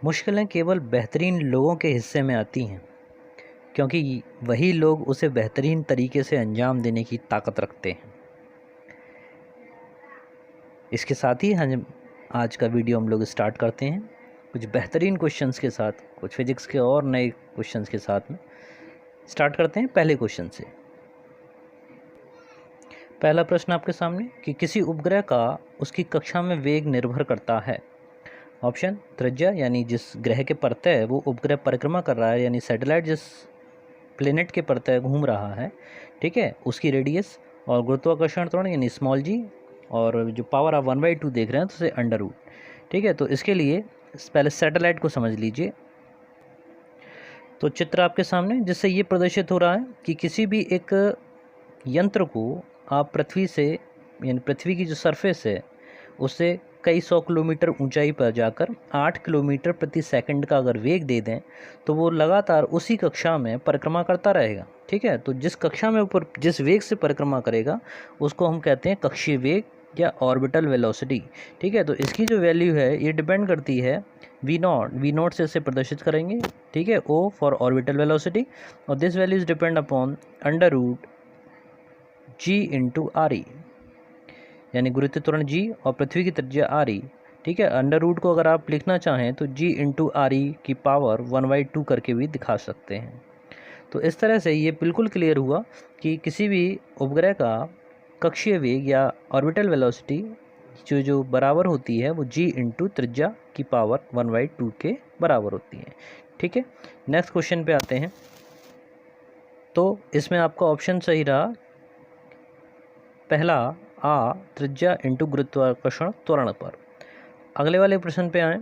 मुश्किलें केवल बेहतरीन लोगों के हिस्से में आती हैं, क्योंकि वही लोग उसे बेहतरीन तरीके से अंजाम देने की ताकत रखते हैं। इसके साथ ही हम आज का वीडियो हम लोग स्टार्ट करते हैं कुछ बेहतरीन क्वेश्चंस के साथ, कुछ फिजिक्स के और नए क्वेश्चंस के साथ में। स्टार्ट करते हैं पहले क्वेश्चन से। पहला प्रश्न आपके सामने कि किसी उपग्रह का उसकी कक्षा में वेग निर्भर करता है। ऑप्शन त्रिज्या, यानी जिस ग्रह के परतः वो उपग्रह परिक्रमा कर रहा है, यानी सैटेलाइट जिस प्लेनेट के परतः घूम रहा है, ठीक है, उसकी रेडियस, और गुरुत्वाकर्षण त्वरण यानी स्मॉल जी, और जो पावर आप 1/2 देख रहे हैं तो उसे अंडर रूट। ठीक है, तो इसके लिए पहले सैटेलाइट को समझ लीजिए। तो चित्र आपके सामने, जिससे ये प्रदर्शित हो रहा है कि किसी भी एक यंत्र को आप पृथ्वी से, यानी पृथ्वी की जो सरफेस है उससे कई 100 किलोमीटर ऊंचाई पर जाकर 8 किलोमीटर प्रति सेकंड का अगर वेग दे दें तो वो लगातार उसी कक्षा में परिक्रमा करता रहेगा। ठीक है, तो जिस कक्षा में ऊपर जिस वेग से परिक्रमा करेगा उसको हम कहते हैं कक्षीय वेग या ऑर्बिटल वेलोसिटी। ठीक है, तो इसकी जो वैल्यू है ये डिपेंड करती है v0 से इसे प्रदर्शित करेंगे। ठीक है, o फॉर ऑर्बिटल वेलोसिटी, और this values depend upon under root g into R E, यानी गुरुत्व त्वरण g और पृथ्वी की त्रिज्या आर ई। ठीक है, अंडर रूट को अगर आप लिखना चाहें तो g इंटू आर ई की पावर 1/2 करके भी दिखा सकते हैं। तो इस तरह से ये बिल्कुल क्लियर हुआ कि किसी भी उपग्रह का कक्षीय वेग या ऑर्बिटल वेलोसिटी जो बराबर होती है वो g इंटू त्रिज्या की पावर 1/2 के बराबर होती है। ठीक है, नेक्स्ट क्वेश्चन पे आते हैं। तो इसमें आपका ऑप्शन सही रहा पहला, आ त्रिज्या इंटू गुरुत्वाकर्षण त्वरण पर। अगले वाले प्रश्न पे आएँ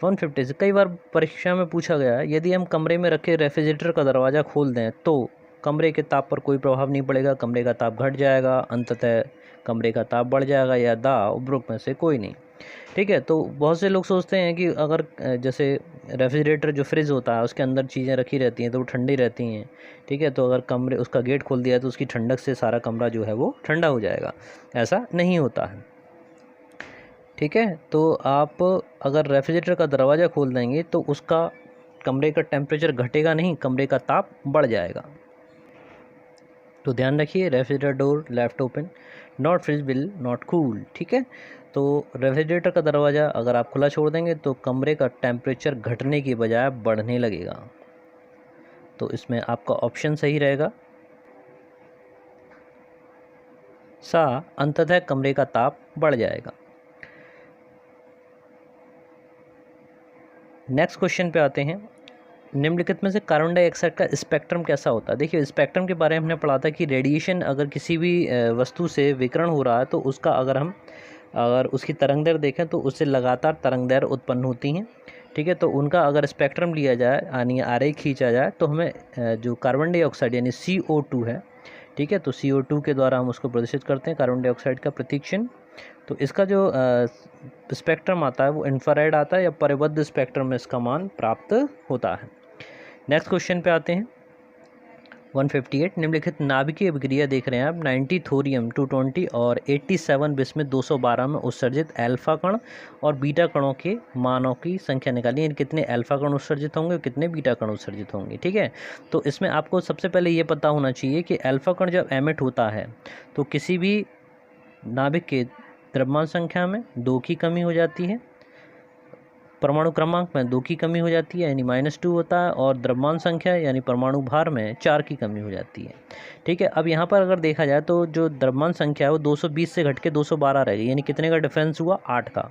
150 से। कई बार परीक्षा में पूछा गया है, यदि हम कमरे में रखे रेफ्रिजरेटर का दरवाज़ा खोल दें तो कमरे के ताप पर कोई प्रभाव नहीं पड़ेगा, कमरे का ताप घट जाएगा, अंततः कमरे का ताप बढ़ जाएगा, या दा उपरोक्त में से कोई नहीं। ठीक है, तो बहुत से लोग सोचते हैं कि अगर जैसे रेफ्रिजरेटर जो फ्रिज होता है उसके अंदर चीज़ें रखी रहती हैं तो वो ठंडी रहती हैं। ठीक है, तो अगर कमरे उसका गेट खोल दिया तो उसकी ठंडक से सारा कमरा जो है वो ठंडा हो जाएगा। ऐसा नहीं होता है। ठीक है, तो आप अगर रेफ्रिजरेटर का दरवाज़ा खोल देंगे तो उसका कमरे का टेम्परेचर घटेगा नहीं, कमरे का ताप बढ़ जाएगा। तो ध्यान रखिए, refrigerator door left open, not fridge will not cool. ठीक है, तो रेफ्रिजरेटर का दरवाज़ा अगर आप खुला छोड़ देंगे तो कमरे का टेम्परेचर घटने की बजाय बढ़ने लगेगा। तो इसमें आपका ऑप्शन सही रहेगा सा, अंततः कमरे का ताप बढ़ जाएगा। नेक्स्ट क्वेश्चन पे आते हैं। निम्नलिखित में से कार्बन डाइऑक्साइड का स्पेक्ट्रम कैसा होता है। देखिए, स्पेक्ट्रम के बारे में हमने पढ़ा था कि रेडिएशन अगर किसी भी वस्तु से विकिरण हो रहा है तो उसका अगर उसकी तरंगदैर्घ्य देखें तो उससे लगातार तरंगदैर्घ्य उत्पन्न होती हैं। ठीक है, तो उनका अगर स्पेक्ट्रम लिया जाए, यानी आरेख खींचा जाए, तो हमें जो कार्बन डाइऑक्साइड यानी CO2 है, ठीक है, तो CO2 के द्वारा हम उसको प्रदर्शित करते हैं, कार्बन डाइऑक्साइड का प्रतीक चिन्ह। तो इसका जो स्पेक्ट्रम आता है वो इंफ्रारेड आता है, या परिबद्ध स्पेक्ट्रम में इसका मान प्राप्त होता है। नेक्स्ट क्वेश्चन पे आते हैं 158। निम्नलिखित नाभिकीय अभिक्रिया देख रहे हैं आप, 90 थोरियम 220 और 87 बिस्मुथ 212 में उत्सर्जित अल्फा कण और बीटा कणों के मानों की संख्या निकालिए। कितने अल्फा कण उत्सर्जित होंगे और कितने बीटा कण उत्सर्जित होंगे। ठीक है, तो इसमें आपको सबसे पहले ये पता होना चाहिए कि अल्फा कण जब एमिट होता है तो किसी भी नाभिक के द्रव्यमान संख्या में 2 की कमी हो जाती है, परमाणु क्रमांक में 2 की कमी हो जाती है यानी -2 होता है, और द्रव्यमान संख्या यानी परमाणु भार में 4 की कमी हो जाती है। ठीक है, अब यहाँ पर अगर देखा जाए तो जो द्रव्यमान संख्या है वो 220 से घट के 212 रहेगी, यानी कितने का डिफरेंस हुआ, 8 का।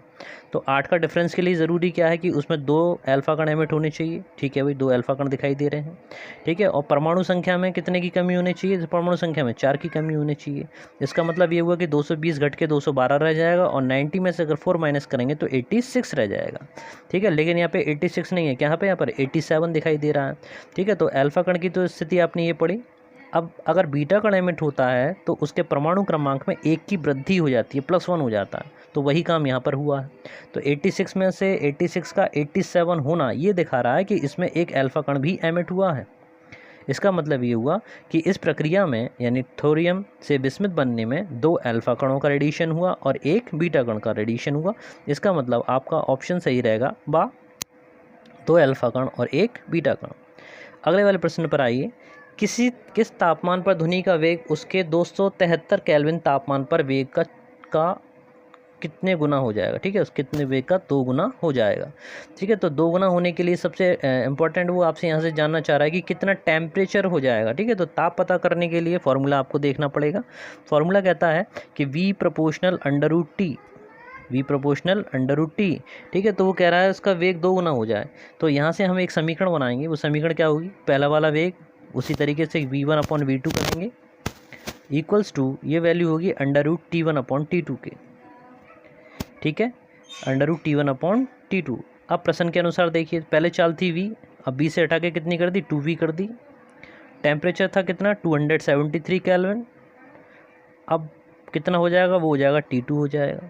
तो 8 का डिफरेंस के लिए ज़रूरी क्या है कि उसमें 2 अल्फा कण एमिट होने चाहिए। ठीक है भाई, 2 अल्फा कण दिखाई दे रहे हैं। ठीक है, और परमाणु संख्या में कितने की कमी होनी चाहिए, परमाणु संख्या में 4 की कमी होनी चाहिए। इसका मतलब ये हुआ कि 220 घट के 212 रह जाएगा, और 90 में से अगर 4 माइनस करेंगे तो 86 रह जाएगा। ठीक है, लेकिन यहाँ पे 86 नहीं है, यहाँ पर 87 दिखाई दे रहा है। ठीक है, तो अल्फा कण की तो स्थिति आपने ये पढ़ी। अब अगर बीटा कण एमिट होता है तो उसके परमाणु क्रमांक में 1 की वृद्धि हो जाती है, +1 हो जाता है, तो वही काम यहाँ पर हुआ है। तो 86 में से 86 का 87 होना ये दिखा रहा है कि इसमें एक अल्फा कण भी एमिट हुआ है। इसका मतलब ये हुआ कि इस प्रक्रिया में, यानी थोरियम से बिस्मुथ बनने में 2 अल्फा कणों का रेडिएशन हुआ और 1 बीटा कण का रेडिएशन हुआ। इसका मतलब आपका ऑप्शन सही रहेगा बा, 2 अल्फा कण और 1 बीटा कण। अगले वाले प्रश्न पर आइए, किस तापमान पर ध्वनि का वेग उसके 273 केल्विन तापमान पर वेग का कितने गुना हो जाएगा। ठीक है, उस कितने वेग का 2 गुना हो जाएगा। ठीक है, तो 2 गुना होने के लिए सबसे इम्पोर्टेंट वो आपसे यहाँ से जानना चाह रहा है कि कितना टेम्परेचर हो जाएगा। ठीक है, तो ताप पता करने के लिए फॉर्मूला आपको देखना पड़ेगा। फॉर्मूला कहता है कि V proportional under root T. ठीक है, तो वो कह रहा है उसका वेग 2 गुना हो जाए। तो यहाँ से हम एक समीकरण बनाएंगे। वो समीकरण क्या होगी, पहला वाला वेग उसी तरीके से V1/V2 करेंगे इक्वल्स टू, ये वैल्यू होगी अंडर रूट T1/T2 के। ठीक है, अंडर रूट T1/T2। अब प्रश्न के अनुसार देखिए, पहले चाल थी V, अब V से हटा के कितनी कर दी, 2V कर दी। टेम्परेचर था कितना, 273 केल्विन। अब कितना हो जाएगा, वो हो जाएगा T2 हो जाएगा।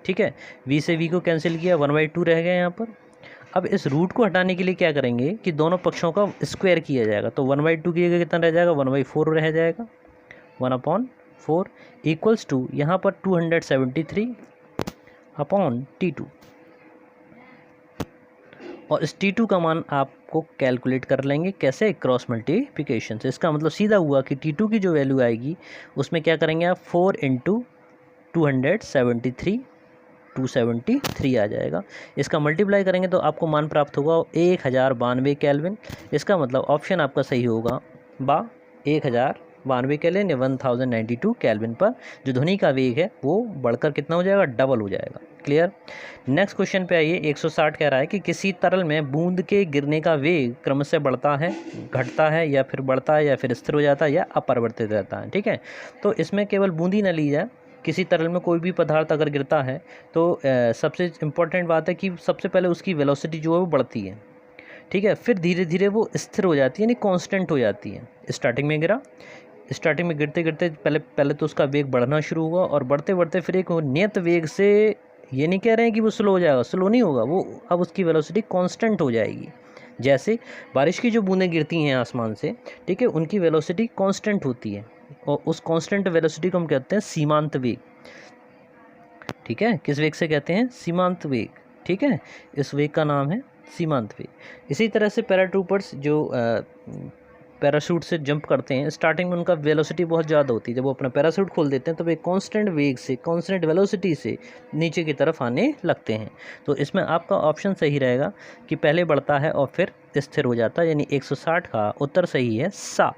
ठीक है, V से V को कैंसिल किया, 1/2 रह गया यहाँ पर। अब इस रूट को हटाने के लिए क्या करेंगे कि दोनों पक्षों का स्क्वायर किया जाएगा। तो 1/2 की जगह कितना रह जाएगा, 1/4 रह जाएगा, 1/4 इक्वल्स टू यहाँ पर 273/T2। और इस T2 का मान आपको कैलकुलेट कर लेंगे, कैसे, क्रॉस मल्टीप्लिकेशन से। इसका मतलब सीधा हुआ कि T2 की जो वैल्यू आएगी उसमें क्या करेंगे आप, 4 × 273 आ जाएगा। इसका मल्टीप्लाई करेंगे तो आपको मान प्राप्त होगा 1092 केल्विन। इसका मतलब ऑप्शन आपका सही होगा 1092 केल्विन या 1092 केल्विन पर जो ध्वनि का वेग है वो बढ़कर कितना हो जाएगा, डबल हो जाएगा। क्लियर। नेक्स्ट क्वेश्चन पे आइए। 160 कह रहा है कि किसी तरल में बूंद के गिरने का वेग क्रमशः बढ़ता है, घटता है, या फिर बढ़ता है, या फिर स्थिर हो जाता है, या अपरिवर्तित रहता है। ठीक है, तो इसमें केवल बूंदी न ली जाए। किसी तरल में कोई भी पदार्थ अगर गिरता है तो सबसे इम्पोर्टेंट बात है कि सबसे पहले उसकी वेलोसिटी जो है वो बढ़ती है। ठीक है, फिर धीरे धीरे वो स्थिर हो जाती है, यानी कांस्टेंट हो जाती है। स्टार्टिंग में गिरते गिरते पहले तो उसका वेग बढ़ना शुरू हुआ, और बढ़ते बढ़ते फिर एक नियत वेग से, ये नहीं कह रहे हैं कि वो स्लो हो जाएगा, स्लो नहीं होगा वो, अब उसकी वेलोसिटी कांस्टेंट हो जाएगी। जैसे बारिश की जो बूंदें गिरती हैं आसमान से, ठीक है, उनकी वेलोसिटी कांस्टेंट होती है, और उस कांस्टेंट वेलोसिटी को हम कहते हैं सीमांत वेग। ठीक है, किस वेग से कहते हैं, सीमांत वेग। ठीक है, इस वेग का नाम है सीमांत वेग। इसी तरह से पैराट्रूपर्स जो पैराशूट से जंप करते हैं, स्टार्टिंग में उनका वेलोसिटी बहुत ज़्यादा होती है। जब वो अपना पैराशूट खोल देते हैं तो वे कांस्टेंट वेग से, कांस्टेंट वेलोसिटी से नीचे की तरफ आने लगते हैं। तो इसमें आपका ऑप्शन सही रहेगा कि पहले बढ़ता है और फिर स्थिर हो जाता है, यानी 160 का उत्तर सही है, सा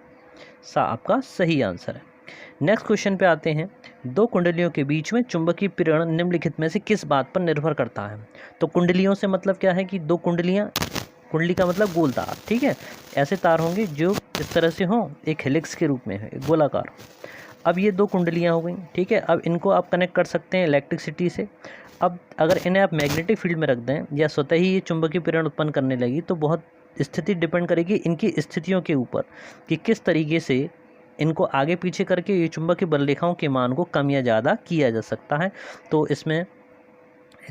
आपका सही आंसर है। नेक्स्ट क्वेश्चन पे आते हैं। दो कुंडलियों के बीच में चुंबकीय प्रेरण निम्नलिखित में से किस बात पर निर्भर करता है। तो कुंडलियों से मतलब क्या है कि दो कुंडलियाँ, कुंडली का मतलब गोल तार। ठीक है, ऐसे तार होंगे जो इस तरह से हों, एक हेलिक्स के रूप में है, गोलाकार। अब ये दो कुंडलियाँ हो गई। ठीक है, अब इनको आप कनेक्ट कर सकते हैं इलेक्ट्रिसिटी से। अब अगर इन्हें आप मैग्नेटिक फील्ड में रख दें या स्वतः ही ये चुंबकीय प्रेरण उत्पन्न करने लगी, तो बहुत स्थिति डिपेंड करेगी इनकी स्थितियों के ऊपर कि किस तरीके से इनको आगे पीछे करके ये चुंबकीय बल रेखाओं के मान को कम या ज़्यादा किया जा सकता है। तो इसमें एक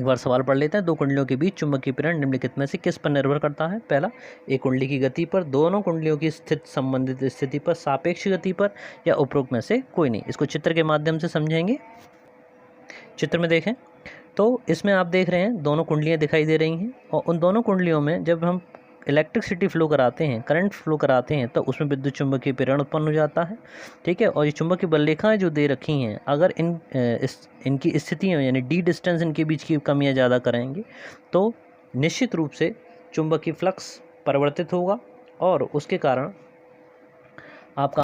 बार सवाल पढ़ लेते हैं। दो कुंडलियों के बीच चुंबकीय प्रेरण निम्नलिखित में से किस पर निर्भर करता है। पहला, एक कुंडली की गति पर, दोनों कुंडलियों की स्थित संबंधित स्थिति पर, सापेक्ष गति पर, या उपरोक्त में से कोई नहीं। इसको चित्र के माध्यम से समझेंगे। चित्र में देखें तो इसमें आप देख रहे हैं दोनों कुंडलियाँ दिखाई दे रही हैं, और उन दोनों कुंडलियों में जब हम इलेक्ट्रिसिटी फ्लो कराते हैं, करंट फ्लो कराते हैं, तो उसमें विद्युत चुंबकीय प्रेरण उत्पन्न हो जाता है। ठीक है, और ये चुंबकीय बल रेखाएं जो दे रखी हैं, अगर इनकी स्थितियों यानी डी डिस्टेंस इनके बीच की कम या ज़्यादा करेंगे तो निश्चित रूप से चुंबकीय फ्लक्स परिवर्तित होगा, और उसके कारण आपका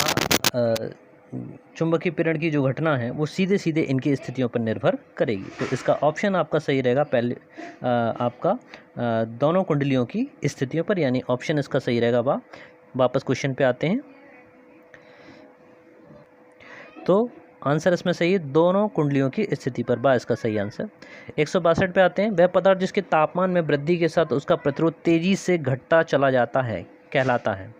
चुंबकीय प्रेरण की जो घटना है वो सीधे सीधे इनकी स्थितियों पर निर्भर करेगी। तो इसका ऑप्शन आपका सही रहेगा, पहले आपका दोनों कुंडलियों की स्थितियों पर, यानी ऑप्शन इसका सही रहेगा। वापस क्वेश्चन पे आते हैं। तो आंसर इसमें सही है, दोनों कुंडलियों की स्थिति पर, इसका सही आंसर। 162 पे आते हैं। वह पदार्थ जिसके तापमान में वृद्धि के साथ उसका प्रतिरोध तेजी से घटता चला जाता है कहलाता है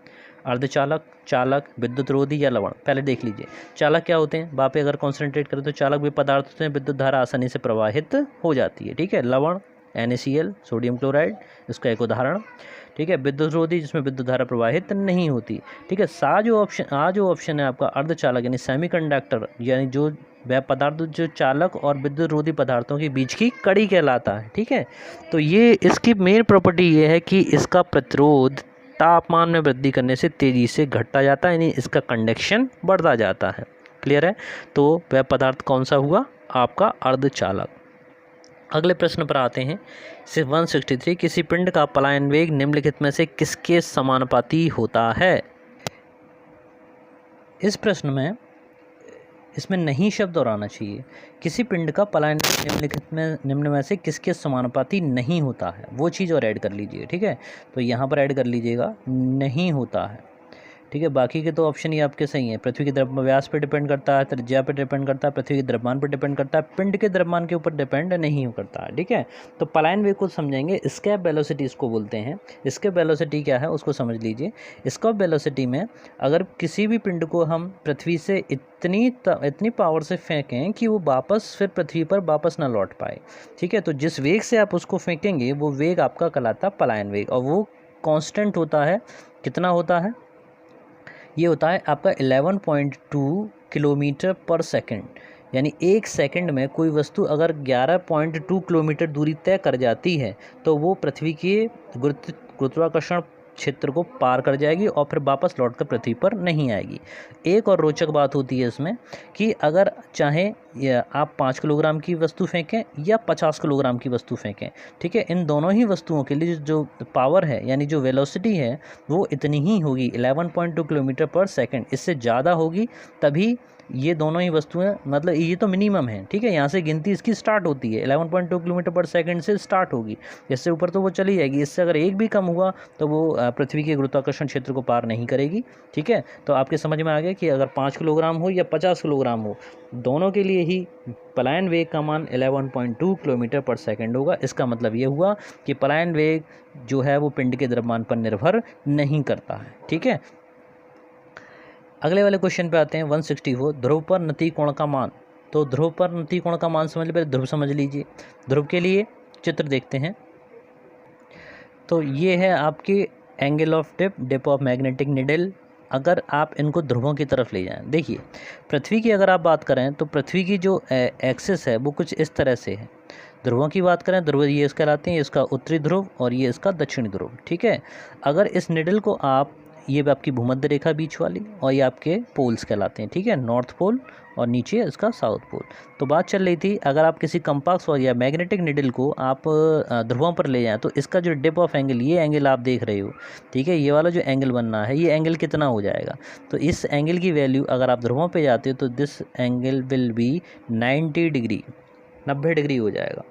अर्धचालक, चालक, विद्युत रोधी या लवण। पहले देख लीजिए, चालक क्या होते हैं, वहाँ पे अगर कॉन्सेंट्रेट करें तो चालक वे पदार्थ होते हैं, विद्युत धारा आसानी से प्रवाहित हो जाती है। ठीक है, लवण NaCl, सोडियम क्लोराइड, इसका एक उदाहरण। ठीक है, विद्युत रोधी जिसमें विद्युत धारा प्रवाहित नहीं होती। ठीक है, जो ऑप्शन है आपका अर्धचालक यानी सेमीकंडक्टर, यानी जो वह पदार्थ जो चालक और विद्युत रोधी पदार्थों के बीच की कड़ी कहलाता है। ठीक है, तो ये इसकी मेन प्रॉपर्टी ये है कि इसका प्रतिरोध तापमान में वृद्धि करने से तेज़ी से घटता जाता है, यानी इसका कंडक्शन बढ़ता जाता है। क्लियर है, तो वह पदार्थ कौन सा हुआ आपका अर्धचालक। अगले प्रश्न पर आते हैं। 163 किसी पिंड का पलायन वेग निम्नलिखित में से किसके समानुपाती होता है। इस प्रश्न में इसमें नहीं शब्द और आना चाहिए। किसी पिंड का पलायन निम्न में से किसके समानुपाती नहीं होता है, वो चीज़ और ऐड कर लीजिए। ठीक है, तो यहाँ पर ऐड कर लीजिएगा नहीं होता है। ठीक है, बाकी के तो ऑप्शन ही आपके सही हैं। पृथ्वी के व्यास पर डिपेंड करता है, त्रिज्या पर डिपेंड करता है, पृथ्वी के द्रव्यमान पर डिपेंड करता है, पिंड के द्रव्यमान के ऊपर डिपेंड नहीं करता है। ठीक है, तो पलायन वेग को समझेंगे। स्केप वेलोसिटी इसको बोलते हैं। स्केप वेलोसिटी क्या है उसको समझ लीजिए। स्केप वेलोसिटी में अगर किसी भी पिंड को हम पृथ्वी से इतनी पावर से फेंकें कि वो वापस फिर पृथ्वी पर वापस ना लौट पाए। ठीक है, तो जिस वेग से आप उसको फेंकेंगे वो वेग आपका कहलाता है पलायन वेग, और वो कांस्टेंट होता है। कितना होता है, ये होता है आपका 11.2 किलोमीटर पर सेकंड, यानी एक सेकंड में कोई वस्तु अगर 11.2 किलोमीटर दूरी तय कर जाती है तो वो पृथ्वी के गुरुत्वाकर्षण क्षेत्र को पार कर जाएगी और फिर वापस लौटकर पृथ्वी पर नहीं आएगी। एक और रोचक बात होती है इसमें कि अगर चाहे आप 5 किलोग्राम की वस्तु फेंकें या 50 किलोग्राम की वस्तु फेंकें, ठीक है, इन दोनों ही वस्तुओं के लिए जो पावर है यानी जो वेलोसिटी है वो इतनी ही होगी, 11.2 किलोमीटर पर सेकंड। इससे ज़्यादा होगी तभी ये दोनों ही वस्तुएं, मतलब ये तो मिनिमम है। ठीक है, यहाँ से गिनती इसकी स्टार्ट होती है, 11.2 किलोमीटर पर सेकंड से स्टार्ट होगी। इससे ऊपर तो वो चली जाएगी, इससे अगर एक भी कम हुआ तो वो पृथ्वी के गुरुत्वाकर्षण क्षेत्र को पार नहीं करेगी। ठीक है, तो आपके समझ में आ गया कि अगर 5 किलोग्राम हो या 50 किलोग्राम हो, दोनों के लिए ही पलायन वेग का मान 11.2 किलोमीटर पर सेकंड होगा। इसका मतलब ये हुआ कि पलायन वेग जो है वो पिंड के द्रव्यमान पर निर्भर नहीं करता है। ठीक है, अगले वाले क्वेश्चन पे आते हैं। 164 ध्रुव पर नति कोण का मान। तो ध्रुव पर नति कोण का मान समझ लीजिए, ध्रुव समझ लीजिए। ध्रुव के लिए चित्र देखते हैं। तो ये है आपके angle of dip of magnetic needle. अगर आप इनको ध्रुवों की तरफ ले जाएं, देखिए पृथ्वी की अगर आप बात करें तो पृथ्वी की जो एक्सिस है वो कुछ इस तरह से है। ध्रुवों की बात करें, ध्रुव ये इसका कहलाते हैं, इसका उत्तरी ध्रुव और ये इसका दक्षिणी ध्रुव। ठीक है, अगर इस निडल को आप, ये आपकी भूमध्य रेखा बीच वाली, और ये आपके पोल्स कहलाते हैं। ठीक है, नॉर्थ पोल और नीचे इसका साउथ पोल। तो बात चल रही थी अगर आप किसी कंपास और या मैग्नेटिक निडल को आप ध्रुवों पर ले जाएं तो इसका जो डिप ऑफ एंगल, ये एंगल आप देख रहे हो, ठीक है, ये वाला जो एंगल बनना है, ये एंगल कितना हो जाएगा। तो इस एंगल की वैल्यू अगर आप ध्रुवों पे जाते हो तो this angle will be 90 degree, 90 degree हो जाएगा।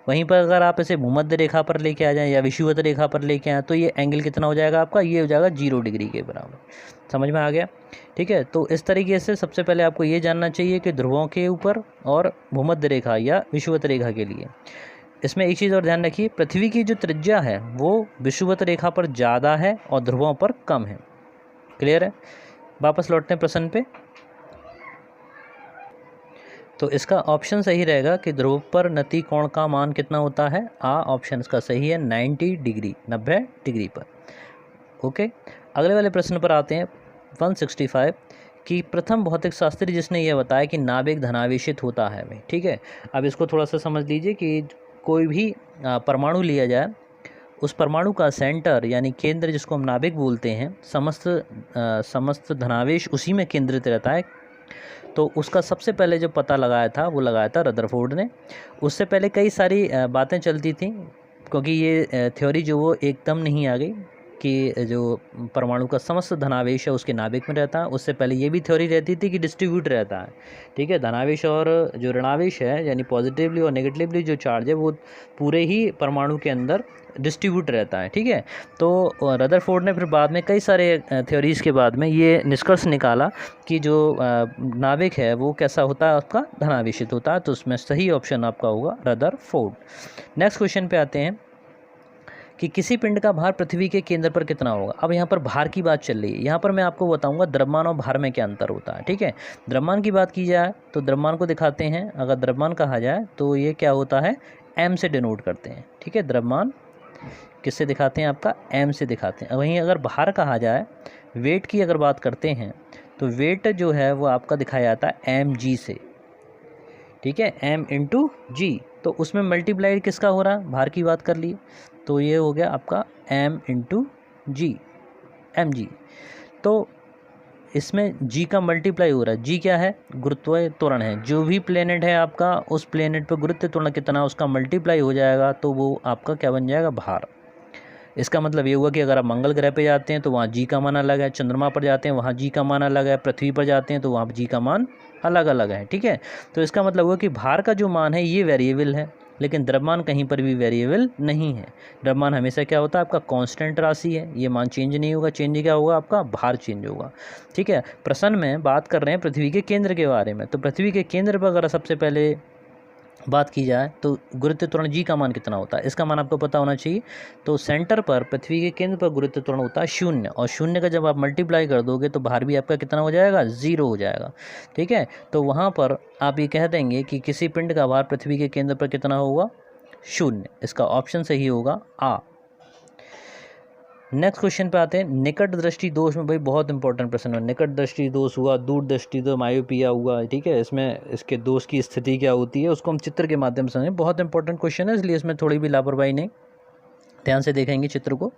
वहीं पर अगर आप इसे भूमध्य रेखा पर लेके आ जाएं या विषुवत रेखा पर लेके आएँ तो ये एंगल कितना हो जाएगा आपका, ये हो जाएगा 0 डिग्री के बराबर। समझ में आ गया। ठीक है, तो इस तरीके से सबसे पहले आपको ये जानना चाहिए कि ध्रुवों के ऊपर और भूमध्य रेखा या विषुवत रेखा के लिए। इसमें एक चीज़ और ध्यान रखिए, पृथ्वी की जो त्रिज्या है वो विषुवत रेखा पर ज़्यादा है और ध्रुवों पर कम है। क्लियर है। वापस लौटते हैं प्रश्न पे। तो इसका ऑप्शन सही रहेगा कि ध्रुव पर नति कोण का मान कितना होता है। ऑप्शन इसका सही है 90 डिग्री, 90 डिग्री पर। ओके, अगले वाले प्रश्न पर आते हैं। 165 कि प्रथम भौतिक शास्त्री जिसने यह बताया कि नाभिक धनावेशित होता है भाई। ठीक है, अब इसको थोड़ा सा समझ लीजिए कि कोई भी परमाणु लिया जाए, उस परमाणु का सेंटर यानी केंद्र जिसको हम नाभिक बोलते हैं, समस्त धनावेश उसी में केंद्रित रहता है। तो उसका सबसे पहले जो पता लगाया था वो लगाया था रदरफोर्ड ने। उससे पहले कई सारी बातें चलती थी, क्योंकि ये थ्योरी जो वो एकदम नहीं आ गई कि जो परमाणु का समस्त धनावेश है उसके नाभिक में रहता है। उससे पहले ये भी थ्योरी रहती थी कि डिस्ट्रीब्यूट रहता है। ठीक है, धनावेश और जो ऋणावेश है यानी पॉजिटिवली और नेगेटिवली जो चार्ज है वो पूरे ही परमाणु के अंदर डिस्ट्रीब्यूट रहता है। ठीक है, तो रदरफोर्ड ने फिर बाद में कई सारे थ्योरीज़ के बाद में ये निष्कर्ष निकाला कि जो नाभिक है वो कैसा होता है, आपका धनावेशित होता है। तो उसमें सही ऑप्शन आपका होगा रदरफोर्ड। नेक्स्ट क्वेश्चन पे आते हैं कि किसी पिंड का भार पृथ्वी के केंद्र पर कितना होगा। अब यहाँ पर भार की बात चल रही है, यहाँ पर मैं आपको बताऊंगा द्रव्यमान और भार में क्या अंतर होता है। ठीक है, द्रव्यमान की बात की जाए तो द्रव्यमान को दिखाते हैं। अगर द्रव्यमान कहा जाए तो ये क्या होता है, m से डिनोट करते हैं। ठीक है, द्रव्यमान किससे दिखाते हैं? आपका m से दिखाते हैं। वहीं अगर भार कहा जाए, वेट की अगर बात करते हैं, तो वेट जो है वो आपका दिखाया जाता है mg से, ठीक है, m इंटू जी। तो उसमें मल्टीप्लाइड किसका हो रहा है? भार की बात कर लिए, तो ये हो गया आपका m इंटू जी, mg। तो इसमें g का मल्टीप्लाई हो रहा है। g क्या है? गुरुत्वीय त्वरण है। जो भी प्लेनेट है आपका, उस प्लेनेट पर गुरुत्वीय त्वरण कितना, उसका मल्टीप्लाई हो जाएगा, तो वो आपका क्या बन जाएगा? भार। इसका मतलब ये हुआ कि अगर आप मंगल ग्रह पे जाते हैं तो वहाँ जी का मान अलग है, चंद्रमा पर जाते हैं वहाँ जी का मान अलग है, पृथ्वी पर जाते हैं तो वहाँ जी का मान अलग अलग है, ठीक है। तो इसका मतलब हुआ कि भार का जो मान है ये वेरिएबल है, लेकिन द्रव्यमान कहीं पर भी वेरिएबल नहीं है। द्रव्यमान हमेशा क्या होता है? आपका कांस्टेंट राशि है, ये मान चेंज नहीं होगा। चेंज क्या होगा? आपका भार चेंज होगा, ठीक है। प्रश्न में बात कर रहे हैं पृथ्वी के केंद्र के बारे में, तो पृथ्वी के केंद्र पर अगर सबसे पहले बात की जाए तो गुरुत्वीय त्वरण जी का मान कितना होता है, इसका मान आपको पता होना चाहिए। तो सेंटर पर, पृथ्वी के केंद्र पर गुरुत्वीय त्वरण होता है 0, और 0 का जब आप मल्टीप्लाई कर दोगे तो भार भी आपका कितना हो जाएगा? 0 हो जाएगा, ठीक है। तो वहाँ पर आप ये कह देंगे कि किसी पिंड का भार पृथ्वी के केंद्र पर कितना होगा? 0। इसका ऑप्शन सही होगा आ। नेक्स्ट क्वेश्चन पे आते हैं। निकट दृष्टि दोष में भाई बहुत इंपॉर्टेंट प्रश्न है। निकट दृष्टि दोष हुआ, दूर दृष्टि तो मायोपिया हुआ, ठीक है। इसमें इसके दोष की स्थिति क्या होती है उसको हम चित्र के माध्यम से समझें। बहुत इंपॉर्टेंट क्वेश्चन है, इसलिए इसमें थोड़ी भी लापरवाही नहीं, ध्यान से देखेंगे चित्र को।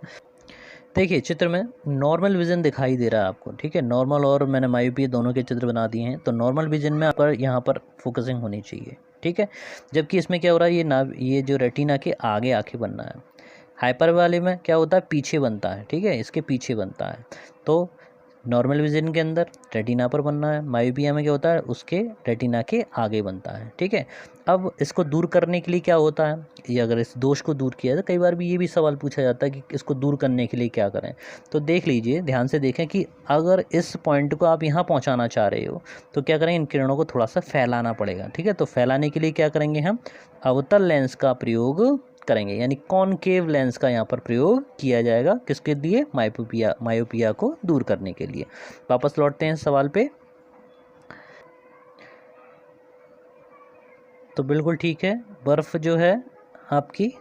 देखिए चित्र में नॉर्मल विजन दिखाई दे रहा है आपको, ठीक है। नॉर्मल और मैंने मायोपिया दोनों के चित्र बना दिए हैं। तो नॉर्मल विजन में आपका यहाँ पर फोकसिंग होनी चाहिए, ठीक है। जबकि इसमें क्या हो रहा है, ये जो रेटिना के आगे आंखें बनना है। हाइपर वाले में क्या होता है? पीछे बनता है, ठीक है, इसके पीछे बनता है। तो नॉर्मल विजन के अंदर रेटिना पर बनना है। मायोपिया में क्या होता है? उसके रेटिना के आगे बनता है, ठीक है। अब इसको दूर करने के लिए क्या होता है, ये अगर इस दोष को दूर किया तो कई बार भी ये भी सवाल पूछा जाता है कि इसको दूर करने के लिए क्या करें। तो देख लीजिए, ध्यान से देखें कि अगर इस पॉइंट को आप यहाँ पहुँचाना चाह रहे हो तो क्या करें? इन किरणों को थोड़ा सा फैलाना पड़ेगा, ठीक है। तो फैलाने के लिए क्या करेंगे? हम अवतल लेंस का प्रयोग करेंगे, यानी कॉनकेव लेंस का यहाँ पर प्रयोग किया जाएगा। किसके लिए? मायोपिया को दूर करने के लिए। वापस लौटते हैं सवाल पे। तो बिल्कुल ठीक है, बर्फ़ जो है आपकी,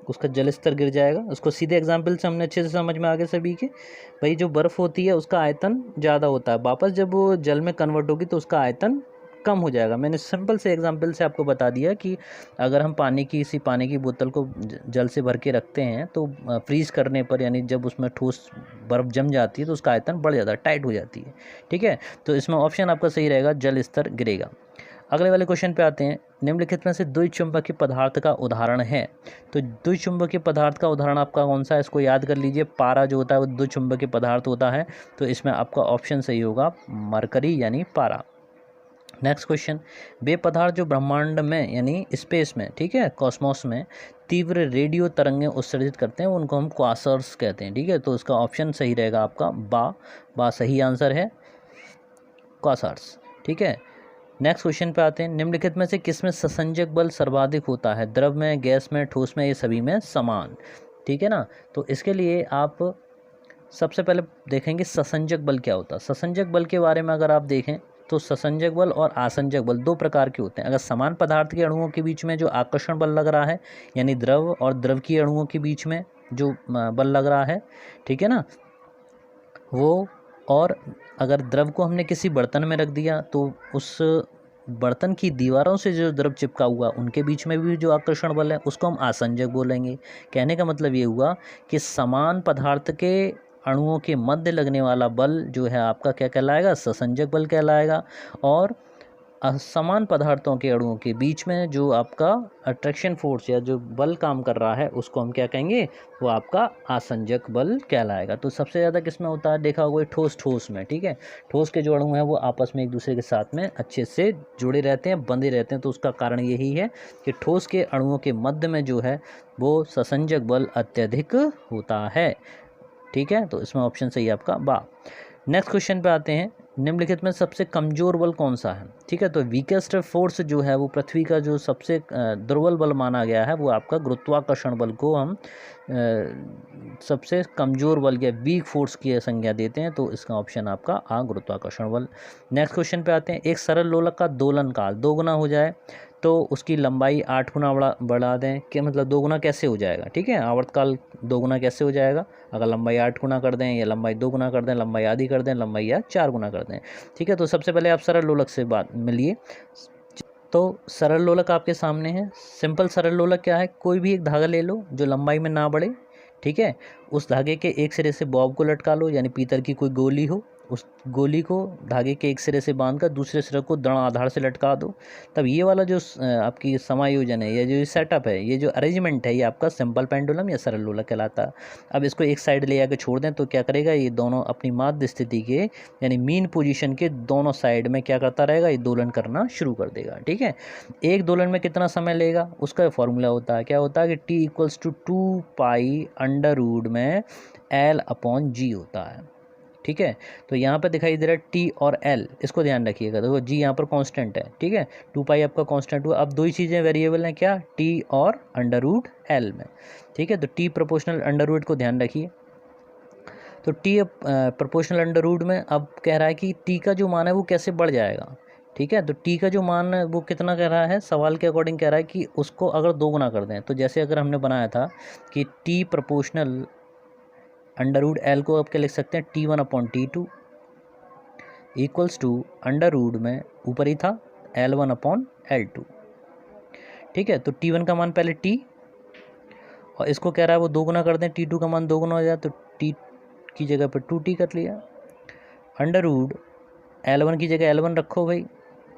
उसका जल स्तर गिर जाएगा। उसको सीधे एग्जाम्पल से हमने अच्छे से समझ में आ गए सभी के। भाई जो बर्फ़ होती है उसका आयतन ज़्यादा होता है, वापस जब वो जल में कन्वर्ट होगी तो उसका आयतन कम हो जाएगा। मैंने सिंपल से एग्जांपल से आपको बता दिया कि अगर हम पानी की बोतल को जल से भर के रखते हैं तो फ्रीज़ करने पर, यानी जब उसमें ठोस बर्फ़ जम जाती है तो उसका आयतन बढ़ जाता है, टाइट हो जाती है, ठीक है। तो इसमें ऑप्शन आपका सही रहेगा, जल स्तर गिरेगा। अगले वाले क्वेश्चन पे आते हैं। निम्नलिखित में से द्विचुंबकीय पदार्थ का उदाहरण है। तो द्विचुंबकीय पदार्थ का उदाहरण आपका कौन सा है? इसको याद कर लीजिए। पारा जो होता है वो द्विचुंबकीय पदार्थ होता है, तो इसमें आपका ऑप्शन सही होगा मरकरी यानी पारा। Next question. वे पदार्थ जो ब्रह्मांड में यानी स्पेस में, ठीक है, कॉस्मोस में तीव्र रेडियो तरंगें उत्सर्जित करते हैं, उनको हम क्वासर्स कहते हैं, ठीक है। तो इसका ऑप्शन सही रहेगा आपका बा सही आंसर है, क्वासर्स, ठीक है। नेक्स्ट क्वेश्चन पे आते हैं। निम्नलिखित में से किसमें ससंजक बल सर्वाधिक होता है? द्रव में, गैस में, ठोस में, ये सभी में समान, ठीक है ना। तो इसके लिए आप सबसे पहले देखेंगे ससंजक बल क्या होता है। ससंजक बल के बारे में अगर आप देखें तो ससंजक बल और आसंजक बल दो प्रकार के होते हैं। अगर समान पदार्थ के अणुओं के बीच में जो आकर्षण बल लग रहा है, यानी द्रव और द्रव की अणुओं के बीच में जो बल लग रहा है, ठीक है ना, वो, और अगर द्रव को हमने किसी बर्तन में रख दिया तो उस बर्तन की दीवारों से जो द्रव चिपका हुआ उनके बीच में भी जो आकर्षण बल है उसको हम आसंजक बोलेंगे। कहने का मतलब ये हुआ कि समान पदार्थ के अणुओं के मध्य लगने वाला बल जो है आपका क्या कहलाएगा? ससंजक बल कहलाएगा। और असमान पदार्थों के अणुओं के बीच में जो आपका अट्रैक्शन फोर्स या जो बल काम कर रहा है उसको हम क्या कहेंगे? वो आपका आसंजक बल कहलाएगा। तो सबसे ज़्यादा किसमें होता है? देखा होगा ठोस में, ठीक है। ठोस के जो अणु हैं वो आपस में एक दूसरे के साथ में अच्छे से जुड़े रहते हैं, बंधे रहते हैं। तो उसका कारण यही है कि ठोस के अणुओं के मध्य में जो है वो ससंजक बल अत्यधिक होता है, ठीक है। तो इसमें ऑप्शन सही है आपका बा। नेक्स्ट क्वेश्चन पे आते हैं। निम्नलिखित में सबसे कमज़ोर बल कौन सा है? ठीक है, तो वीकेस्ट फोर्स जो है वो पृथ्वी का जो सबसे दुर्बल बल माना गया है वो आपका गुरुत्वाकर्षण बल को हम सबसे कमज़ोर बल या वीक फोर्स की संज्ञा देते हैं। तो इसका ऑप्शन आपका आ, गुरुत्वाकर्षण बल। नेक्स्ट क्वेश्चन पे आते हैं। एक सरल लोलक का दोलन काल 2 गुना हो जाए तो उसकी लंबाई 8 गुना बढ़ा दें, कि मतलब 2 गुना कैसे हो जाएगा, ठीक है, आवर्तकाल 2 गुना कैसे हो जाएगा, अगर लंबाई 8 गुना कर दें या लंबाई 2 गुना कर दें, लंबाई आधी कर दें, लंबाई या 4 गुना कर दें, ठीक है। तो सबसे पहले आप सरल लोलक से बात मिलिए। तो सरल लोलक आपके सामने है। सिंपल सरल लोलक क्या है, कोई भी एक धागा ले लो जो लंबाई में ना बढ़े, ठीक है, उस धागे के एक सिरे से बॉब को लटका लो, यानी पीतल की कोई गोली हो, उस गोली को धागे के एक सिरे से बांधकर दूसरे सिरे को दृढ़ आधार से लटका दो। तब ये वाला जो आपकी समायोजन है, या जो सेटअप है, ये जो अरेंजमेंट है, ये आपका सिंपल पेंडुलम या सरल लोलक कहलाता है। अब इसको एक साइड ले आकर छोड़ दें तो क्या करेगा, ये दोनों अपनी माध्य स्थिति के यानी मीन पोजीशन के दोनों साइड में क्या करता रहेगा, ये दोलन करना शुरू कर देगा, ठीक है। एक दोलन में कितना समय लेगा, उसका फॉर्मूला होता है, क्या होता है कि T equals to 2 pi under root में L/G होता है, ठीक है। तो यहाँ पर दिखाई दे रहा है T और L, इसको ध्यान रखिएगा। देखो G यहाँ पर कांस्टेंट है, ठीक है, 2 पाई आपका कांस्टेंट हुआ। अब दो ही चीज़ें वेरिएबल हैं, क्या, T और अंडर रूट L में, ठीक है। तो T प्रोपोर्शनल अंडर रूट को ध्यान रखिए। तो T प्रोपोर्शनल अंडर रूट में अब कह रहा है कि T का जो मान है वो कैसे बढ़ जाएगा, ठीक है। तो T का जो मान है वो कितना कह रहा है, सवाल के अकॉर्डिंग कह रहा है कि उसको अगर 2 गुना कर दें, तो जैसे अगर हमने बनाया था कि T proportional under root L को अब क्या लिख सकते हैं, T1/T2 equals to under root में ऊपर ही था L1/L2, ठीक है। तो T1 का मान पहले T, और इसको कह रहा है वो 2 गुना कर दें, T2 का मान 2 गुना हो जाए, तो T की जगह पर 2T कर लिया। अंडर रूट L1 की जगह L1 रखो भाई,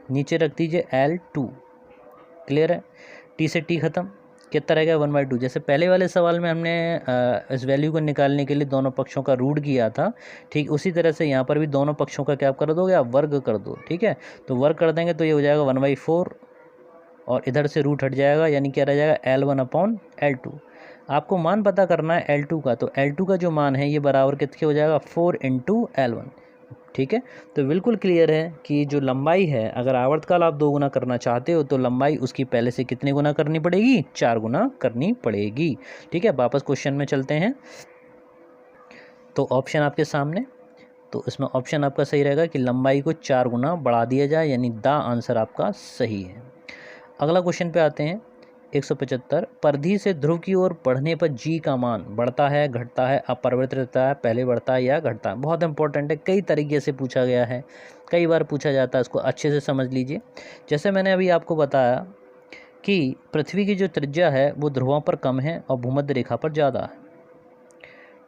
नीचे रख दीजिए L2, क्लियर है। T से T खत्म, कितना रहेगा 1/2। जैसे पहले वाले सवाल में हमने इस वैल्यू को निकालने के लिए दोनों पक्षों का रूट किया था, ठीक उसी तरह से यहाँ पर भी दोनों पक्षों का क्या कर दोगे आप, वर्ग कर दो, ठीक है। तो वर्ग कर देंगे तो ये हो जाएगा 1/4, और इधर से रूट हट जाएगा, यानी क्या रह जाएगा L1/L2। आपको मान पता करना है L2 का, तो L2 का जो मान है ये बराबर कितने हो जाएगा, 4 × L1, ठीक है। तो बिल्कुल क्लियर है कि जो लंबाई है, अगर आवर्तकाल आप 2 गुना करना चाहते हो तो लंबाई उसकी पहले से कितने गुना करनी पड़ेगी, 4 गुना करनी पड़ेगी, ठीक है। वापस क्वेश्चन में चलते हैं। तो ऑप्शन आपके सामने, तो इसमें ऑप्शन आपका सही रहेगा कि लंबाई को 4 गुना बढ़ा दिया जाए, यानी द आंसर आपका सही है। अगला क्वेश्चन पे आते हैं, 175। परिधि से ध्रुव की ओर बढ़ने पर G का मान बढ़ता है, घटता है, अपरिवर्तित रहता है, पहले बढ़ता है या घटता है। बहुत इंपॉर्टेंट है, कई तरीके से पूछा गया है, कई बार पूछा जाता है, इसको अच्छे से समझ लीजिए। जैसे मैंने अभी आपको बताया कि पृथ्वी की जो त्रिज्या है वो ध्रुवों पर कम है और भूमध्य रेखा पर ज़्यादा है,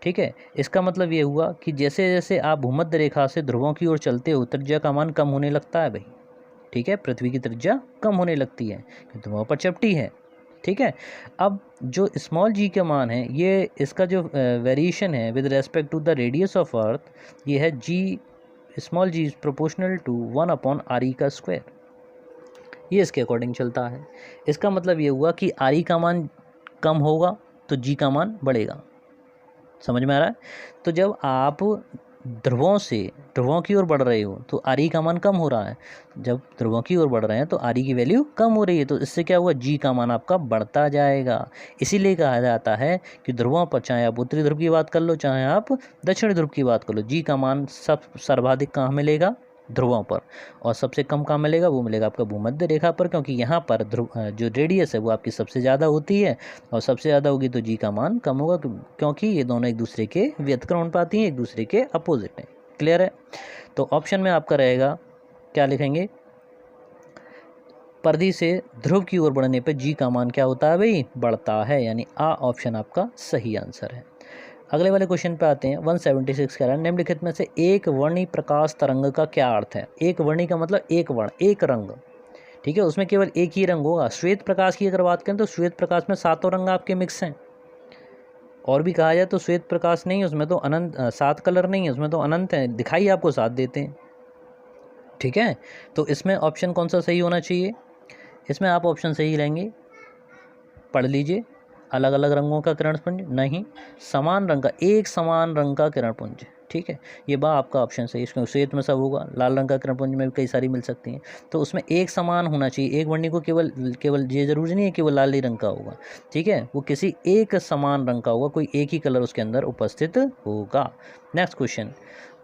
ठीक है। इसका मतलब ये हुआ कि जैसे जैसे आप भूमध्य रेखा से ध्रुवों की ओर चलते हो, त्रिज्या का मान कम होने लगता है भाई, ठीक है। पृथ्वी की त्रिज्या कम होने लगती है क्योंकि वहाँ पर चपटी है, ठीक है। अब जो स्मॉल g का मान है, ये इसका जो वेरिएशन है with respect to the radius of Earth, ये है g, small g is proportional to 1/re का स्क्वायर, ये इसके अकॉर्डिंग चलता है। इसका मतलब ये हुआ कि re का मान कम होगा तो g का मान बढ़ेगा, समझ में आ रहा है। तो जब आप ध्रुवों की ओर बढ़ रहे हो तो आरी का मान कम हो रहा है, जब ध्रुवों की ओर बढ़ रहे हैं तो आरी की वैल्यू कम हो रही है, तो इससे क्या हुआ, जी का मान आपका बढ़ता जाएगा। इसीलिए कहा जाता है कि ध्रुवों पर, चाहे आप उत्तरी ध्रुव की बात कर लो, चाहे आप दक्षिणी ध्रुव की बात कर लो, जी का मान सर्वाधिक कहाँ मिलेगा, ध्रुवों पर, और सबसे कम कहाँ मिलेगा, वो मिलेगा आपका भूमध्य रेखा पर, क्योंकि यहाँ पर ध्रुव जो रेडियस है वो आपकी सबसे ज़्यादा होती है, और सबसे ज़्यादा होगी तो जी का मान कम होगा, क्योंकि ये दोनों एक दूसरे के व्यतिक्रमण पाती हैं, एक दूसरे के अपोजिट हैं, क्लियर है। तो ऑप्शन में आपका रहेगा, क्या लिखेंगे, परिधि से ध्रुव की ओर बढ़ने पर जी का मान क्या होता है भाई, बढ़ता है, यानी आ ऑप्शन आपका सही आंसर है। अगले वाले क्वेश्चन पे आते हैं, 176 कह रहा है, निम्नलिखित में से एक वर्णी प्रकाश तरंग का क्या अर्थ है। एक वर्णी का मतलब एक वर्ण, एक रंग, ठीक है, उसमें केवल एक ही रंग होगा। श्वेत प्रकाश की अगर बात करें तो श्वेत प्रकाश में 7 रंग आपके मिक्स हैं, और भी कहा जाए तो श्वेत प्रकाश नहीं, उसमें तो अनंत 7 कलर नहीं है, उसमें तो अनंत है, दिखाई आपको 7 देते हैं, ठीक है। तो इसमें ऑप्शन कौन सा सही होना चाहिए, इसमें आप ऑप्शन सही लेंगे, पढ़ लीजिए, अलग अलग रंगों का किरणपुंज नहीं, समान रंग का, एक समान रंग का किरणपुंज, ठीक है, ये बा आपका ऑप्शन सही। इसमें श्वेत में सब होगा, लाल रंग का किरणपुंज में भी कई सारी मिल सकती हैं। तो उसमें एक समान होना चाहिए, एक वर्णी को केवल केवल ये जरूरी नहीं है कि वो लाल ही रंग का होगा, ठीक है, वो किसी एक समान रंग का होगा, कोई एक ही कलर उसके अंदर उपस्थित होगा। नेक्स्ट क्वेश्चन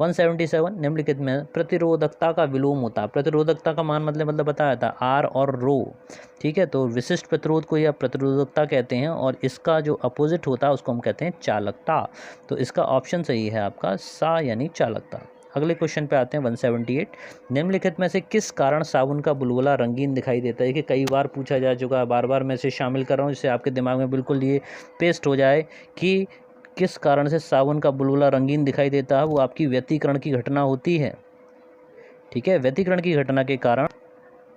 177, निम्नलिखित में प्रतिरोधकता का विलोम होता है। प्रतिरोधकता का मान मतलब बताया था आर और रो, ठीक है। तो विशिष्ट प्रतिरोध को या प्रतिरोधकता कहते हैं, और इसका जो अपोजिट होता है उसको हम कहते हैं चालकता। तो इसका ऑप्शन सही है आपका सा, यानी चालकता। अगले क्वेश्चन पे आते हैं 178, निम्नलिखित में से किस कारण साबुन का बुलबुला रंगीन दिखाई देता है। कि कई बार पूछा जा चुका है, बार बार मैं इसे शामिल कर रहा हूँ जिससे आपके दिमाग में बिल्कुल ये पेस्ट हो जाए कि किस कारण से साबुन का बुलबुला रंगीन दिखाई देता है। वो आपकी व्यतिकरण की घटना होती है, ठीक है, व्यतिकरण की घटना के कारण।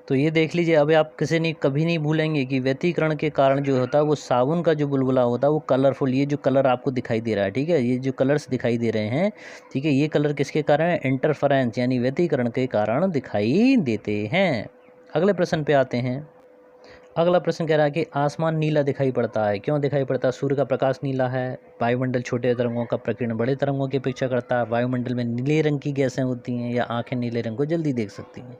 तो ये देख लीजिए, अब आप किसी नहीं कभी नहीं भूलेंगे कि व्यतिकरण के कारण जो होता है वो साबुन का जो बुलबुला होता है वो कलरफुल, ये जो कलर आपको दिखाई दे रहा है, ठीक है, ये जो कलर्स दिखाई दे रहे हैं, ठीक है, ये कलर किसके कारण है, इंटरफेरेंस यानी व्यतिकरण के कारण दिखाई देते हैं। अगले प्रश्न पे आते हैं। अगला प्रश्न कह रहा है कि आसमान नीला दिखाई पड़ता है, क्यों दिखाई पड़ता है। सूर्य का प्रकाश नीला है, वायुमंडल छोटे तरंगों का प्रकीर्णन बड़े तरंगों की अपेक्षा करता है, वायुमंडल में नीले रंग की गैसें होती हैं, या आंखें नीले रंग को जल्दी देख सकती हैं,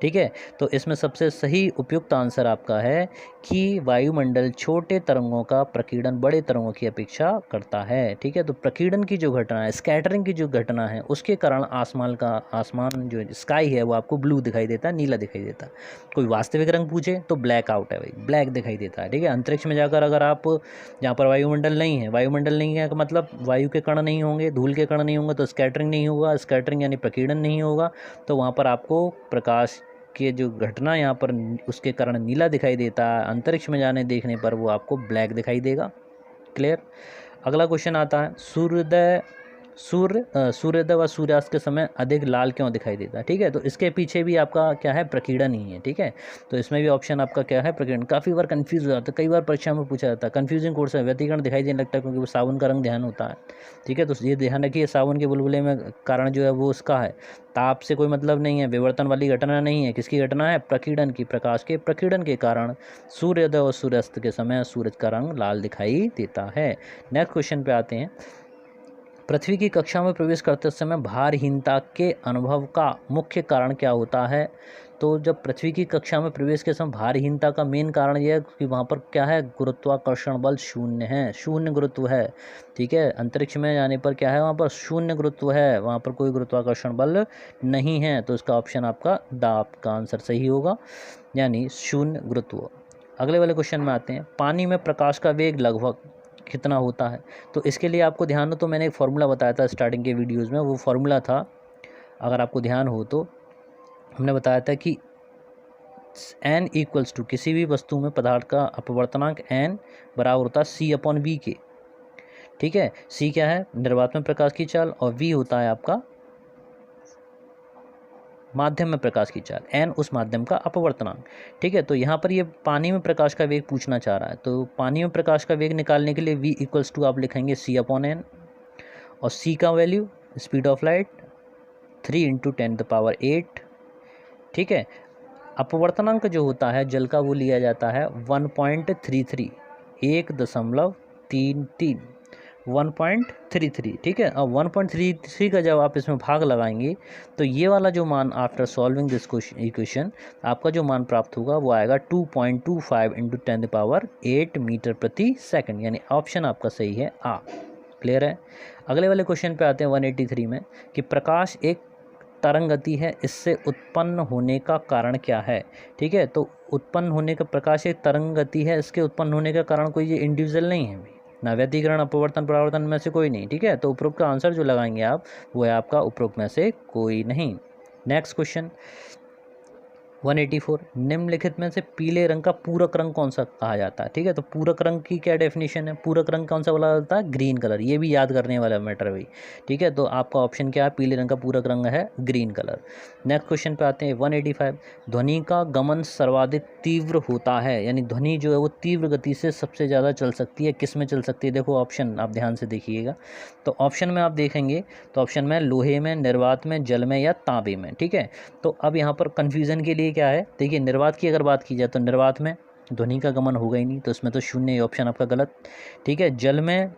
ठीक है। तो इसमें सबसे सही उपयुक्त आंसर आपका है कि वायुमंडल छोटे तरंगों का प्रकीर्णन बड़े तरंगों की अपेक्षा करता है, ठीक है। तो प्रकीर्णन की जो घटना है, स्कैटरिंग की जो घटना है, उसके कारण आसमान जो स्काई है वो आपको ब्लू दिखाई देता है, नीला दिखाई देता है। कोई वास्तविक रंग पूछे तो ब्लैक आउट है भाई, ब्लैक दिखाई देता है, ठीक है। अंतरिक्ष में जाकर अगर आप, जहाँ पर वायुमंडल नहीं है का मतलब वायु के कण नहीं होंगे, धूल के कण नहीं होंगे, तो स्कैटरिंग नहीं होगा, स्कैटरिंग यानी प्रकीर्णन नहीं होगा, तो वहाँ पर आपको प्रकाश के जो घटना यहाँ पर उसके कारण नीला दिखाई देता है, अंतरिक्ष में जाने देखने पर वो आपको ब्लैक दिखाई देगा। क्लियर। अगला क्वेश्चन आता है, सूर्योदय व सूर्यास्त के समय अधिक लाल क्यों दिखाई देता है, ठीक है। तो इसके पीछे भी आपका क्या है, प्रकीर्णन ही है, ठीक है। तो इसमें भी ऑप्शन आपका क्या है, प्रकीर्णन। काफ़ी बार कंफ्यूज हो जाता है, कई बार परीक्षा में पूछा जाता है, कंफ्यूजिंग कोर्स है, व्यतिकरण दिखाई देने लगता है क्योंकि वो साबुन का रंग ध्यान होता है, ठीक है। तो ये ध्यान रखिए, साबुन के बुलबुले में कारण जो है वो उसका है, ताप से कोई मतलब नहीं है, विवर्तन वाली घटना नहीं है, किसकी घटना है, प्रकीर्णन की। प्रकाश के प्रकीर्णन के कारण सूर्योदय और सूर्यास्त के समय सूरज का रंग लाल दिखाई देता है। नेक्स्ट क्वेश्चन पे आते हैं। पृथ्वी की कक्षा में प्रवेश करते समय भारहीनता के अनुभव का मुख्य कारण क्या होता है। तो जब पृथ्वी की कक्षा में प्रवेश के समय भारहीनता का मेन कारण यह है कि वहाँ पर क्या है, गुरुत्वाकर्षण बल शून्य है, शून्य गुरुत्व है, ठीक है। अंतरिक्ष में जाने पर क्या है, वहाँ पर शून्य गुरुत्व है, वहाँ पर कोई गुरुत्वाकर्षण बल नहीं है। तो इसका ऑप्शन आपका आपका आंसर सही होगा, यानी शून्य गुरुत्व। अगले वाले क्वेश्चन में आते हैं। पानी में प्रकाश का वेग लगभग कितना होता है। तो इसके लिए आपको ध्यान हो तो मैंने एक फार्मूला बताया था स्टार्टिंग के वीडियोस में, वो फार्मूला था, अगर आपको ध्यान हो तो, हमने बताया था कि n इक्वल्स टू, किसी भी वस्तु में पदार्थ का अपवर्तनांक n बराबर होता है c/v के, ठीक है। c क्या है, निर्वात में प्रकाश की चाल, और v होता है आपका माध्यम में प्रकाश की चाल, n उस माध्यम का अपवर्तनांक, ठीक है। तो यहाँ पर ये पानी में प्रकाश का वेग पूछना चाह रहा है, तो पानी में प्रकाश का वेग निकालने के लिए v इक्वल्स टू आप लिखेंगे c/n, और c का वैल्यू स्पीड ऑफ लाइट 3 × 10⁸, ठीक है। अपवर्तनांक जो होता है जल का वो लिया जाता है 1.33, 1.33, 1.33, ठीक है। अब 1.33 का जब आप इसमें भाग लगाएंगे तो ये वाला जो मान आफ्टर सॉल्विंग दिस इक्वेशन आपका जो मान प्राप्त होगा वो आएगा 2.25 × 10⁸ मीटर प्रति सेकंड, यानी ऑप्शन आपका सही है आ। क्लियर है। अगले वाले क्वेश्चन पे आते हैं 183 में कि प्रकाश एक तरंग गति है, इससे उत्पन्न होने का कारण क्या है, ठीक है। तो उत्पन्न होने का, प्रकाश एक तरंग गति है, इसके उत्पन्न होने का कारण कोई ये इंडिविजुअल नहीं है, ना व्यतिकरण अपवर्तन परावर्तन में से कोई नहीं, ठीक है। तो उपरोक्त का आंसर जो लगाएंगे आप वो है आपका उपरोक्त में से कोई नहीं। नेक्स्ट क्वेश्चन 184, निम्नलिखित में से पीले रंग का पूरक रंग कौन सा कहा जाता है, ठीक है। तो पूरक रंग की क्या डेफिनेशन है, पूरक रंग कौन सा बोला जाता है, ग्रीन कलर, ये भी याद करने वाला मैटर भाई, ठीक है। तो आपका ऑप्शन क्या है, पीले रंग का पूरक रंग है ग्रीन कलर। नेक्स्ट क्वेश्चन पे आते हैं 185, ध्वनि का गमन सर्वाधिक तीव्र होता है, यानी ध्वनि जो है वो तीव्र गति से सबसे ज़्यादा चल सकती है, किस में चल सकती है, देखो ऑप्शन आप ध्यान से देखिएगा। तो ऑप्शन में आप देखेंगे तो ऑप्शन में लोहे में, निर्वात में, जल में या तांबे में, ठीक है। तो अब यहाँ पर कन्फ्यूज़न के लिए क्या है, देखिए निर्वात की अगर बात की जाए तो निर्वात में ध्वनि का गमन होगा ही नहीं, तो इसमें तो शून्य ऑप्शन आपका गलत, ठीक है। जल में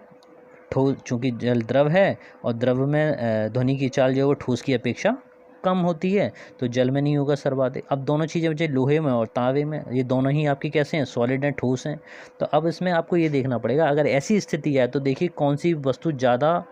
ठोस, चूँकि जल द्रव है और द्रव में ध्वनि की चाल जो है वो ठोस की अपेक्षा कम होती है, तो जल में नहीं होगा सर्वाधिक। अब दोनों चीज़ें बचे लोहे में और तांबे में, ये दोनों ही आपके कैसे हैं, सॉलिड हैं, ठोस हैं। तो अब इसमें आपको ये देखना पड़ेगा, अगर ऐसी स्थिति है तो देखिए कौन सी वस्तु ज़्यादा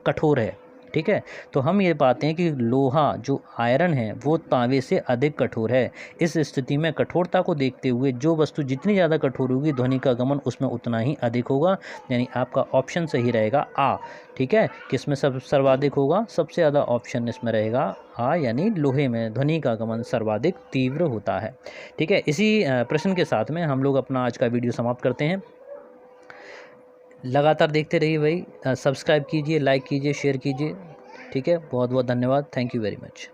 कठोर है। ठीक है, तो हम ये पाते हैं कि लोहा जो आयरन है वो तांबे से अधिक कठोर है। इस स्थिति में कठोरता को देखते हुए जो वस्तु जितनी ज़्यादा कठोर होगी ध्वनि का गमन उसमें उतना ही अधिक होगा, यानी आपका ऑप्शन सही रहेगा आ। ठीक है, किसमें सब सर्वाधिक होगा, सबसे ज़्यादा ऑप्शन इसमें रहेगा आ, यानी लोहे में ध्वनि का गमन सर्वाधिक तीव्र होता है। ठीक है, इसी प्रश्न के साथ में हम लोग अपना आज का वीडियो समाप्त करते हैं। लगातार देखते रहिए भाई, सब्सक्राइब कीजिए, लाइक कीजिए, शेयर कीजिए। ठीक है, बहुत बहुत धन्यवाद, थैंक यू वेरी मच।